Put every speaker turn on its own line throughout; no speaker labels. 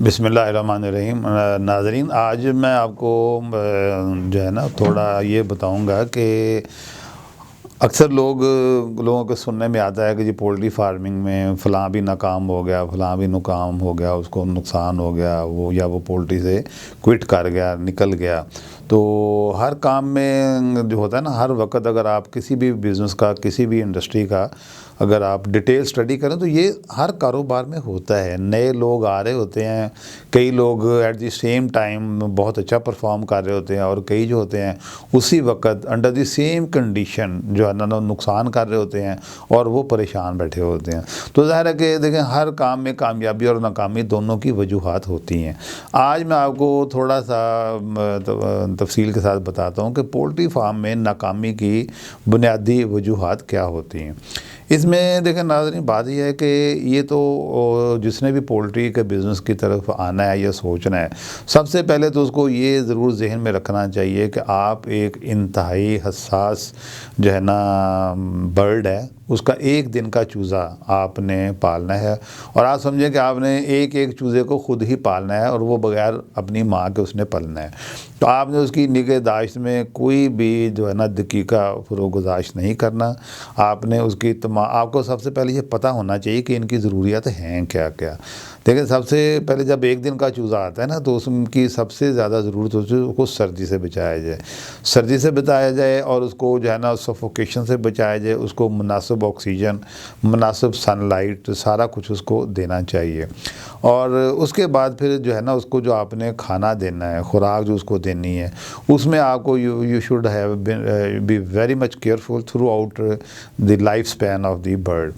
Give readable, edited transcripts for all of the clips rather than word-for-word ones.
बिस्मिल्लाहिर्रहमानिर्रहीम। नाज़रीन, आज मैं आपको जो है ना थोड़ा ये बताऊंगा कि अक्सर लोगों को सुनने में आता है कि जी पोल्ट्री फार्मिंग में फ़लाँ भी नाकाम हो गया, फ़लाँ भी नाकाम हो गया, उसको नुकसान हो गया, वो पोल्ट्री से क्विट कर गया, निकल गया। तो हर काम में जो होता है ना, हर वक्त अगर आप किसी भी बिज़नेस का, किसी भी इंडस्ट्री का अगर आप डिटेल स्टडी करें तो ये हर कारोबार में होता है। नए लोग आ रहे होते हैं, कई लोग एट द सेम टाइम बहुत अच्छा परफॉर्म कर रहे होते हैं, और कई जो होते हैं उसी वक्त अंडर द सेम कंडीशन जो है ना नुकसान कर रहे होते हैं और वो परेशान बैठे होते हैं। तो ज़ाहिर है कि देखें, हर काम में कामयाबी और नाकामी दोनों की वजूहात होती हैं। आज मैं आपको थोड़ा सा तफसील के साथ बताता हूँ कि पोल्ट्री फार्म में नाकामी की बुनियादी वजूहात क्या होती हैं। इसमें देखें नाज़रीन, बात यह है कि ये तो जिसने भी पोल्ट्री के बिज़नेस की तरफ आना है या सोचना है, सबसे पहले तो उसको ये ज़रूर जहन में रखना चाहिए कि आप एक इंतहाई हसास जो है ना बर्ड है, उसका एक दिन का चूज़ा आपने पालना है। और आप समझें कि आपने एक एक चूज़े को ख़ुद ही पालना है और वो बग़ैर अपनी माँ के उसने पलना है। तो आपने उसकी निगहदाश्त में कोई भी जो है ना दकीका फ़रोगुज़ाश्त नहीं करना। आपने उसकी आपको सबसे पहले ये पता होना चाहिए कि इनकी ज़रूरियात हैं क्या क्या। देखिए, सबसे पहले जब एक दिन का चूज़ा आता है ना, तो उसकी सबसे ज़्यादा ज़रूरत होती है उसको सर्दी से बचाया जाए, सर्दी से बचाया जाए, और उसको जो है ना सफोकेशन से बचाया जाए। उसको मुनासिब ऑक्सीजन, मुनासिब सनलाइट, सारा कुछ उसको देना चाहिए। और उसके बाद फिर जो है ना उसको जो आपने खाना देना है, खुराक जो उसको देनी है, उसमें आपको you should have be very much careful through out the life span of the bird.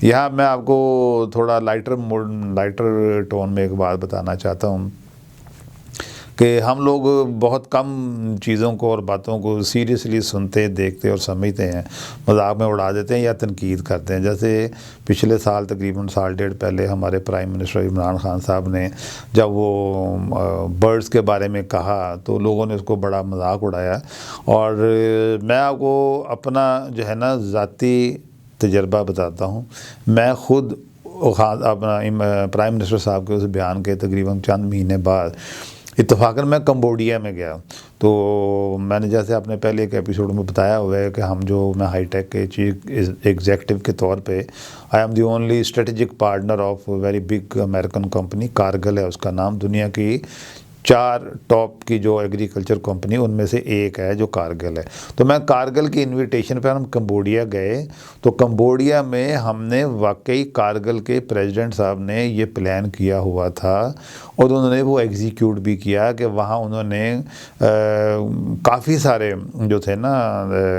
यहाँ मैं आपको थोड़ा लाइटर टोन में एक बात बताना चाहता हूँ कि हम लोग बहुत कम चीज़ों को और बातों को सीरियसली सुनते, देखते और समझते हैं, मजाक में उड़ा देते हैं या तनकीद करते हैं। जैसे पिछले साल तकरीबन साल डेढ़ पहले हमारे प्राइम मिनिस्टर इमरान खान साहब ने जब वो बर्ड्स के बारे में कहा तो लोगों ने उसको बड़ा मजाक उड़ाया। और मैं आपको अपना जो है ना ज़ाती तजर्बा बताता हूँ। मैं ख़ुद अपना प्राइम मिनिस्टर साहब के उस बयान के तकरीबन चंद महीने बाद इत्तफाकन मैं कंबोडिया में गया। तो मैंने जैसे अपने पहले एक एपिसोड में बताया हुआ है कि मैं हाईटेक के चीफ एग्जीक्यूटिव के तौर पे I am the only strategic partner of very big American company, Kargil है उसका नाम। दुनिया की 4 टॉप की जो एग्रीकल्चर कंपनी उनमें से एक है जो कारगिल है। तो मैं कारगिल की इनविटेशन पर हम कंबोडिया गए। तो कंबोडिया में हमने वाकई कारगिल के प्रेसिडेंट साहब ने ये प्लान किया हुआ था और उन्होंने वो एग्जीक्यूट भी किया कि वहाँ उन्होंने काफ़ी सारे जो थे ना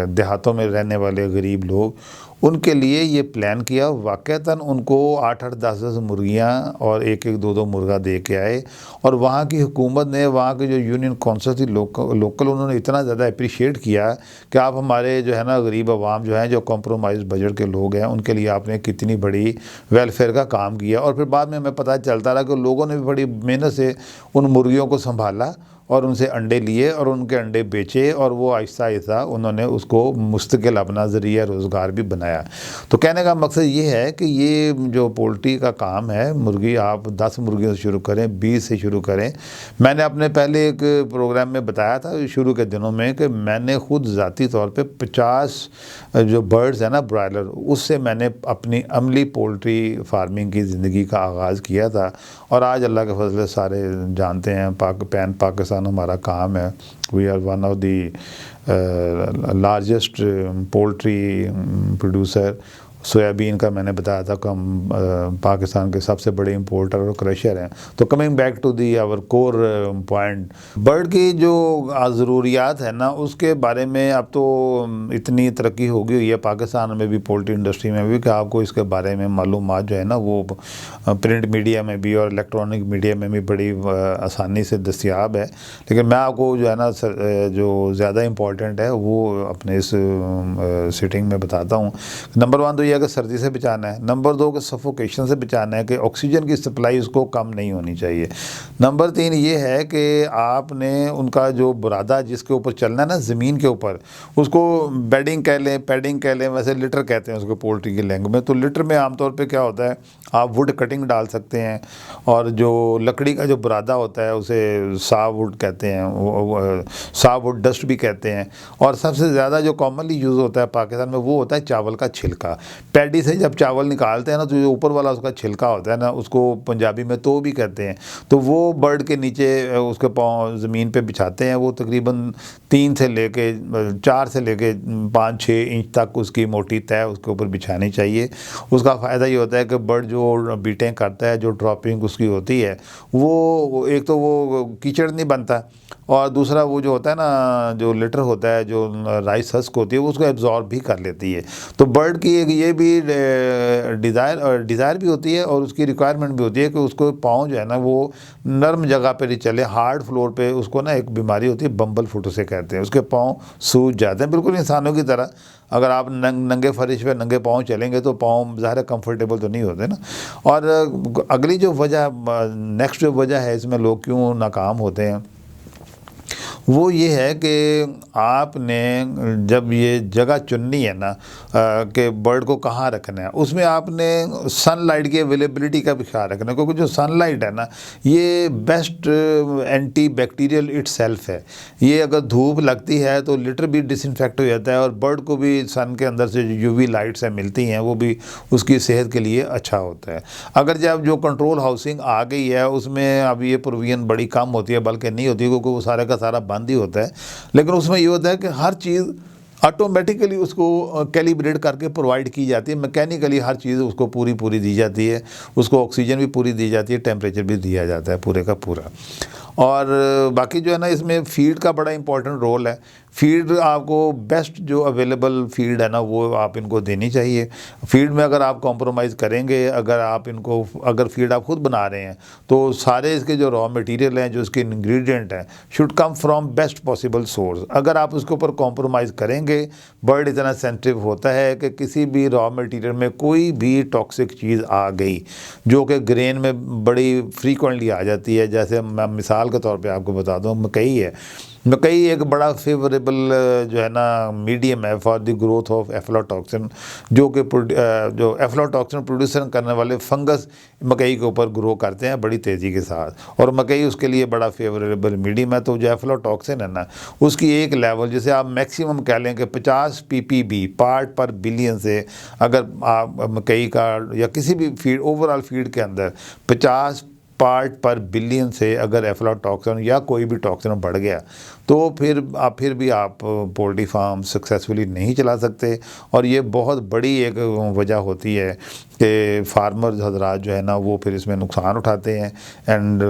देहातों में रहने वाले गरीब लोग, उनके लिए ये प्लान किया। वाक़तन उनको 8-8, 10-10 मुर्गियाँ और 1-1, 2-2 मुर्गा दे के आए। और वहाँ की हुकूमत ने, वहाँ के जो यूनियन कौंसिल थी लोकल, उन्होंने इतना ज़्यादा अप्रिशिएट किया कि आप हमारे जो है ना गरीब आवाम जो हैं, जो कॉम्प्रोमाइज़ बजट के लोग हैं, उनके लिए आपने कितनी बड़ी वेलफेयर का काम किया। और फिर बाद में हमें पता चलता रहा कि लोगों ने भी बड़ी मेहनत से उन मुर्गियों को संभाला और उनसे अंडे लिए और उनके अंडे बेचे, और वो आहिस्ता आहिस्ता उन्होंने उसको मुस्तकिल अपना ज़रिया रोज़गार भी बनाया। तो कहने का मकसद ये है कि ये जो पोल्ट्री का काम है, मुर्गी आप 10 मुर्गियों से शुरू करें, 20 से शुरू करें। मैंने अपने पहले एक प्रोग्राम में बताया था शुरू के दिनों में कि मैंने ख़ुद ज़ाती तौर पर 50 जो बर्ड्स हैं ना ब्रायलर, उससे मैंने अपनी अमली पोल्ट्री फार्मिंग की ज़िंदगी का आगाज़ किया था। और आज अल्लाह के फजल सारे जानते हैं, पैन पाकिस्तान हमारा काम है। We are one of the largest poultry producer. Soybean का मैंने बताया था कि हम पाकिस्तान के सबसे बड़े इंपोर्टर और क्रशर हैं। तो coming back to the our core point, bird की जो ज़रूरियात है ना, उसके बारे में अब तो इतनी तरक्की हो गई है पाकिस्तान में भी, पोल्ट्री इंडस्ट्री में भी, कि आपको इसके बारे में मालूमात जो है ना वो प्रिंट मीडिया में भी और इलेक्ट्रॉनिक मीडिया में भी बड़ी आसानी से दस्तियाब है। लेकिन मैं आपको जो है ना जो ज़्यादा इम्पोर्टेंट है वो अपने इस सिटिंग में बताता हूँ। नंबर 1 तो यह है कि सर्दी से बचाना है, नंबर 2 कि सफोकेशन से बचाना है, कि ऑक्सीजन की सप्लाई उसको कम नहीं होनी चाहिए। नंबर 3 ये है कि आपने उनका जो बुरादा जिसके ऊपर चलना है ना, ज़मीन के ऊपर, उसको बेडिंग कह लें, पैडिंग कह लें, वैसे लिटर कहते हैं उसको पोल्ट्री की लैंग्वेज में। तो लिटर में आमतौर पे क्या होता है, आप वुड कटिंग डाल सकते हैं, और जो लकड़ी का जो बुरादा होता है उसे सावुड कहते हैं, सावुड डस्ट भी कहते हैं। और सबसे ज़्यादा जो कॉमनली यूज़ होता है पाकिस्तान में वो होता है चावल का छिलका। पैडी से जब चावल निकालते हैं ना, तो जो ऊपर वाला उसका छिलका होता है ना, उसको पंजाबी में तो भी कहते हैं, तो वो बर्ड के नीचे उसके पाँव ज़मीन पे बिछाते हैं। वो तकरीबन 3 से लेके 4 से लेके 5-6 इंच तक उसकी मोटी तय उसके ऊपर बिछानी चाहिए। उसका फ़ायदा ये होता है कि बर्ड जो बीटें करता है, जो ड्रॉपिंग उसकी होती है, वो एक तो वो कीचड़ नहीं बनता, और दूसरा वो जो होता है ना, जो लिटर होता है, जो राइस हस्क होती है, वो उसको एब्जॉर्ब भी कर लेती है। तो बर्ड की एक ये भी डिज़ायर भी होती है, और उसकी रिक्वायरमेंट भी होती है कि उसको पाँव जो है ना वो नरम जगह पे नहीं चले, हार्ड फ्लोर पे। उसको ना एक बीमारी होती है बम्बल फुट उसे कहते हैं, उसके पाँव सूज जाते हैं बिल्कुल इंसानों की तरह। अगर आप नंगे फर्श पे नंगे पाँव चलेंगे तो पाँव ज़ाहिर कंफर्टेबल तो नहीं होते ना। और अगली जो वजह, नेक्स्ट जो वजह है इसमें लोग क्यों नाकाम होते हैं, वो ये है कि आपने जब ये जगह चुननी है ना कि बर्ड को कहाँ रखना है, उसमें आपने सनलाइट की अवेलेबिलिटी का भी ख्याल रखना है, क्योंकि जो सनलाइट है ना, ये बेस्ट एंटी बैक्टीरियल इटसेल्फ है। ये अगर धूप लगती है तो लिटर भी डिसइंफेक्ट हो जाता है, और बर्ड को भी सन के अंदर से जो यूवी लाइट्स हैं मिलती हैं, वो भी उसकी सेहत के लिए अच्छा होता है। अगर जब जो कंट्रोल हाउसिंग आ गई है, उसमें अब ये प्रोविजन बड़ी कम होती है, बल्कि नहीं होती, क्योंकि वो सारा का सारा बंद ही होता है। लेकिन उसमें ये होता है कि हर चीज़ ऑटोमेटिकली उसको कैलिब्रेट करके प्रोवाइड की जाती है, मैकेनिकली हर चीज़ उसको पूरी दी जाती है, उसको ऑक्सीजन भी पूरी दी जाती है, टेम्परेचर भी दिया जाता है पूरे का पूरा। और बाकी जो है ना, इसमें फीड का बड़ा इंपॉर्टेंट रोल है। फीड आपको बेस्ट जो अवेलेबल फीड है ना, वो आप इनको देनी चाहिए। फीड में अगर आप कॉम्प्रोमाइज़ करेंगे, अगर फीड आप खुद बना रहे हैं, तो सारे इसके जो रॉ मटेरियल हैं, जो इसके इंग्रेडिएंट हैं, should come from best possible source. अगर आप उसके ऊपर कॉम्प्रोमाइज़ करेंगे, बर्ड इतना सेंसिटिव होता है कि किसी भी रॉ मटेरियल में कोई भी टॉक्सिक चीज़ आ गई, जो कि ग्रेन में बड़ी फ्रीक्वेंटली आ जाती है। जैसे मैं मिसाल के तौर पे आपको बता दूं, मकई है। मकई एक बड़ा फेवरेबल जो है ना मीडियम है for the growth of aflatoxin, जो कि जो एफ्लाटॉक्सिन प्रोड्यूसन करने वाले फंगस मकई के ऊपर ग्रो करते हैं बड़ी तेज़ी के साथ, और मकई उसके लिए बड़ा फेवरेबल मीडियम है। तो जो एफ्लाटॉक्सिन है ना, उसकी एक लेवल, जैसे आप मैक्सिमम कह लें कि 50 ppb पार्ट पर बिलियन से, अगर आप मकई का या किसी भी फीड, ओवरऑल फीड के अंदर 50 पार्ट पर बिलियन से अगर एफ्लाटॉक्सिन या कोई भी टॉक्सिन बढ़ गया, तो फिर भी आप पोल्ट्री फार्म सक्सेसफुली नहीं चला सकते। और ये बहुत बड़ी एक वजह होती है कि फार्मर हजरात जो है ना, वो फिर इसमें नुकसान उठाते हैं, एंड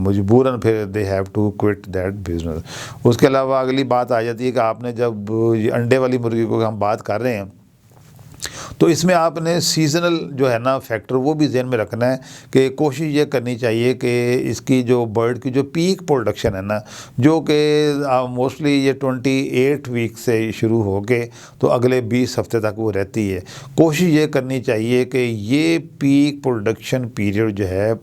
मजबूरन फिर they have to quit that business. उसके अलावा अगली बात आ जाती है कि आपने जब ये अंडे वाली मुर्गी को हम बात कर रहे हैं, तो इसमें आपने सीज़नल जो है ना फैक्टर, वो भी ज़हन में रखना है कि कोशिश ये करनी चाहिए कि इसकी जो बर्ड की जो पीक प्रोडक्शन है ना, जो कि मोस्टली ये 28 वीक से शुरू हो के तो अगले 20 हफ्ते तक वो रहती है। कोशिश ये करनी चाहिए कि ये पीक प्रोडक्शन पीरियड जो है,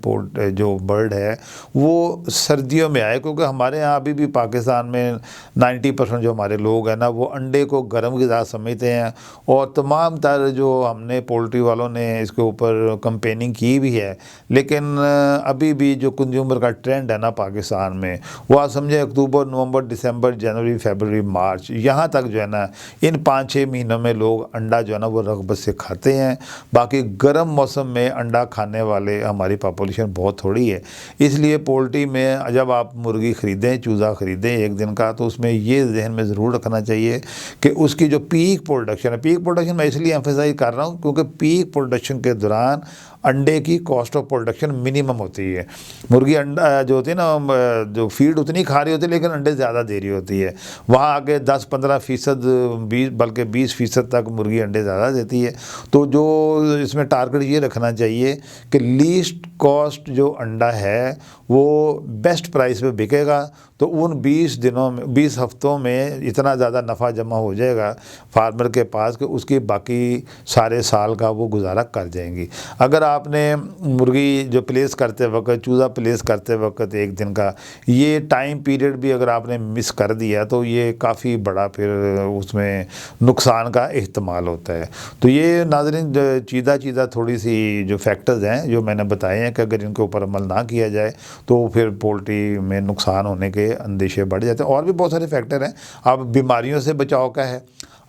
जो बर्ड है, वो सर्दियों में आए, क्योंकि हमारे यहाँ अभी भी पाकिस्तान में 90% जो हमारे लोग हैं ना, वो अंडे को गर्म ग़िज़ा समझते हैं। और तमाम जो हमने पोल्ट्री वालों ने इसके ऊपर कंपेनिंग की भी है, लेकिन अभी भी जो कंज्यूमर का ट्रेंड है ना पाकिस्तान में, वो आप समझे अक्टूबर, नवंबर, दिसंबर, जनवरी, फरवरी, मार्च, यहाँ तक जो है ना, इन 5-6 महीनों में लोग अंडा जो है ना वो रग़बत से खाते हैं। बाकी गर्म मौसम में अंडा खाने वाले हमारी पॉपुलेशन बहुत थोड़ी है। इसलिए पोल्ट्री में जब आप मुर्गी ख़रीदें, चूज़ा ख़रीदें एक दिन का, तो उसमें ये जहन में ज़रूर रखना चाहिए कि उसकी जो पीक प्रोडक्शन है, पीक प्रोडक्शन मैं इसलिए एम्फेसाइज कर रहा हूँ क्योंकि पीक प्रोडक्शन के दौरान अंडे की कॉस्ट ऑफ प्रोडक्शन मिनिमम होती है। मुर्गी अंडा जो होती है ना, जो फीड उतनी खा रही होती है लेकिन अंडे ज़्यादा दे रही होती है, वहाँ आके 10-15%, 20 बल्कि 20% तक मुर्गी अंडे ज़्यादा देती है। तो जो इसमें टारगेट ये रखना चाहिए कि लीस्ट कॉस्ट जो अंडा है वो बेस्ट प्राइस पे बिकेगा, तो उन 20 दिनों में, 20 हफ्तों में इतना ज़्यादा नफ़ा जमा हो जाएगा फार्मर के पास कि उसके बाकी सारे साल का वो गुजारा कर जाएंगी। अगर आपने मुर्गी जो प्लेस करते वक्त, चूज़ा प्लेस करते वक्त एक दिन का ये टाइम पीरियड भी अगर आपने मिस कर दिया तो ये काफ़ी बड़ा फिर उसमें नुकसान का एहतमाल होता है। तो ये नाज़रीन चीज़ा थोड़ी सी जो फैक्टर्स हैं जो मैंने बताए हैं कि अगर इनके ऊपर अमल ना किया जाए तो फिर पोल्ट्री में नुकसान होने के अंदेशे बढ़ जाते हैं। और भी बहुत सारे फैक्टर हैं। अब बीमारियों से बचाव का है,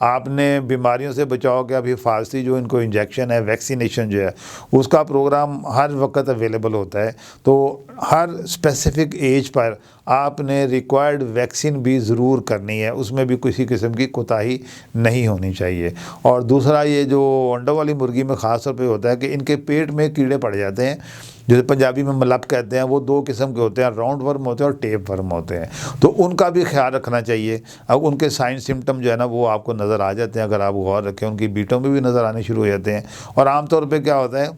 आपने बीमारियों से बचाव के अभी फारसी जो इनको इंजेक्शन है, वैक्सीनेशन जो है, उसका प्रोग्राम हर वक्त अवेलेबल होता है। तो हर स्पेसिफिक एज पर आपने रिक्वायर्ड वैक्सीन भी ज़रूर करनी है, उसमें भी किसी किस्म की कोताही नहीं होनी चाहिए। और दूसरा, ये जो अंडों वाली मुर्गी में ख़ास तौर पे होता है कि इनके पेट में कीड़े पड़ जाते हैं, जैसे पंजाबी में मलप कहते हैं। वो 2 किस्म के होते हैं, राउंड वर्म होते हैं और टेप वर्म होते हैं। तो उनका भी ख्याल रखना चाहिए। अब उनके साइन सिम्टम जो है ना वो आपको नज़र आ जाते हैं, अगर आप गौर रखें उनकी बीटों में भी नज़र आने शुरू हो जाते हैं। और आमतौर पे क्या होता है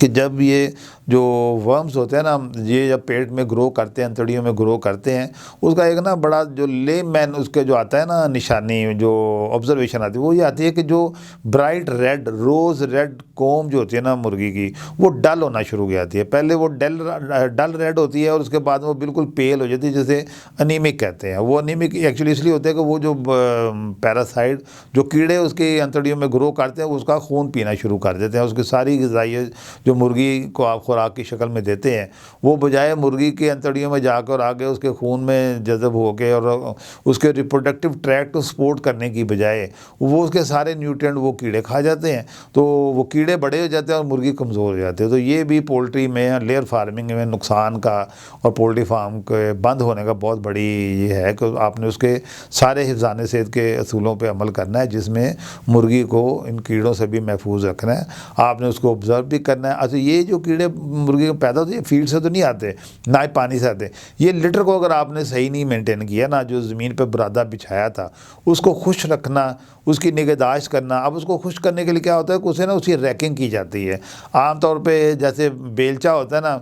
कि जब ये जो वर्म्स होते हैं ना, ये जब पेट में ग्रो करते हैं, अंतड़ियों में ग्रो करते हैं, उसका एक ना बड़ा जो लेमैन उसके जो आता है ना निशानी, जो ऑब्जर्वेशन आती है वो ये आती है कि जो ब्राइट रेड, रोज़ रेड कोम जो होती है ना मुर्गी की, वो डल होना शुरू हो जाती है। पहले वो डल रेड होती है और उसके बाद वो बिल्कुल पेल हो जाती है, जैसे अनीमिक कहते हैं। वो अनीमिक एक्चुअली इसलिए होते हैं कि वो जो पैरासाइट, जो कीड़े उसकी अंतड़ियों में ग्रो करते हैं, उसका खून पीना शुरू कर देते हैं। उसकी सारी ग़िज़ाई जो मुर्गी को आप खुराक की शक्ल में देते हैं, वो बजाय मुर्गी के अंतड़ियों में जाकर आगे उसके खून में जज़ब होकर और उसके रिप्रोडक्टिव ट्रैक्ट को सपोर्ट करने की बजाय वो उसके सारे न्यूट्रिएंट वो कीड़े खा जाते हैं। तो वो कीड़े बड़े हो जाते हैं और मुर्गी कमज़ोर हो जाती है। तो ये भी पोल्ट्री में, लेयर फार्मिंग में नुकसान का और पोल्ट्री फार्म के बंद होने का बहुत बड़ी ये है कि आपने उसके सारे हिफ़्ज़ाने सेहत के असूलों पर अमल करना है, जिसमें मुर्गी को इन कीड़ों से भी महफूज रखना है। आपने उसको ऑब्ज़र्व भी करना है। अच्छा, ये जो कीड़े मुर्गी को पैदा होते हैं फील्ड से तो नहीं आते, ना ही पानी से आते। ये लिटर को अगर आपने सही नहीं मेंटेन किया ना, जो ज़मीन पे बुरादा बिछाया था उसको खुश रखना, उसकी निगहदाश्त करना। अब उसको खुश करने के लिए क्या होता है कि उसे ना उसकी रैकिंग की जाती है। आमतौर पे जैसे बेलचा होता है ना,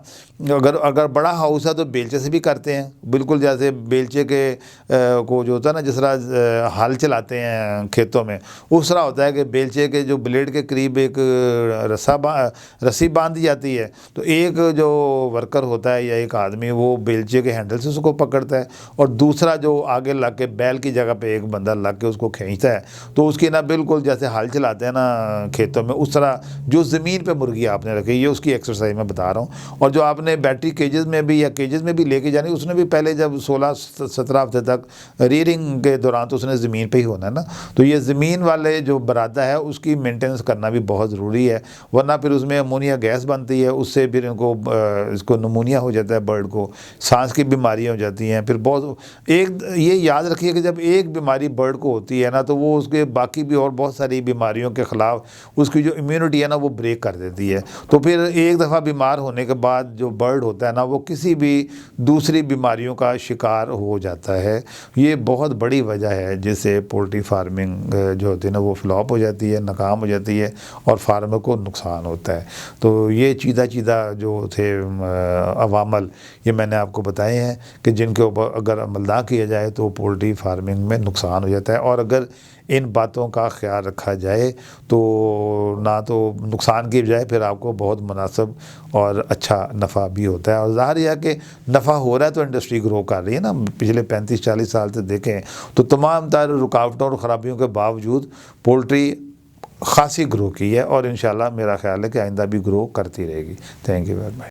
अगर बड़ा हाउस है तो बेलचे से भी करते हैं, बिल्कुल जैसे बेलचे के को जो होता है ना, जिस तरह हल चलाते हैं खेतों में, उस तरह होता है कि बेलचे के जो ब्लेड के करीब एक रस्सी बांध दी जाती है। तो एक जो वर्कर होता है या एक आदमी वो बेलचे के हैंडल से उसको पकड़ता है और दूसरा जो आगे लग के बैल की जगह पे एक बंदा लग के उसको खींचता है। तो उसकी ना बिल्कुल जैसे हल चलाते हैं ना खेतों में, उस तरह जो ज़मीन पे मुर्गी आपने रखी, ये उसकी एक्सरसाइज मैं बता रहा हूँ। और जो आपने बैटरी केजेस में भी या केजेस में भी लेके जानी, उसने भी पहले जब 16-17 हफ्ते तक रीयरिंग के दौरान तो उसने ज़मीन पे ही होना है ना। तो ये ज़मीन वाले जो बरादा है उसकी मेंटेनेंस करना भी बहुत ज़रूरी है, वरना फिर उसमें अमोनिया गैस बनती है, उससे फिर इनको इसको नमूनिया हो जाता है, बर्ड को सांस की बीमारियाँ हो जाती हैं। फिर बहुत एक ये याद रखिए कि जब एक बीमारी बर्ड को होती है ना, तो वो उसके बाकी भी और बहुत सारी बीमारियों के ख़िलाफ़ उसकी जो इम्यूनिटी है ना वो ब्रेक कर देती है। तो फिर एक दफ़ा बीमार होने के बाद जो बर्ड होता है ना, वो किसी भी दूसरी बीमारियों का शिकार हो जाता है। ये बहुत बड़ी वजह है जिससे पोल्ट्री फार्मिंग जो होती है ना वो फ्लॉप हो जाती है, नाकाम हो जाती है और फार्मर को नुकसान होता है। तो ये चीज़ा जो थे अवामल, ये मैंने आपको बताए हैं कि जिनके ऊपर अगर अमल ना किया जाए तो पोल्ट्री फार्मिंग में नुकसान हो जाता है। और अगर इन बातों का ख्याल रखा जाए तो ना तो नुकसान की बजाय फिर आपको बहुत मुनासिब और अच्छा नफ़ा भी होता है। और ज़ाहिर है कि नफ़ा हो रहा है तो इंडस्ट्री ग्रो कर रही है ना। पिछले 35-40 साल से देखें तो तमाम तरह रुकावटों और ख़राबियों के बावजूद पोल्ट्री खासी ग्रो की है और इंशाल्लाह मेरा ख्याल है कि आइंदा भी ग्रो करती रहेगी। Thank you very much.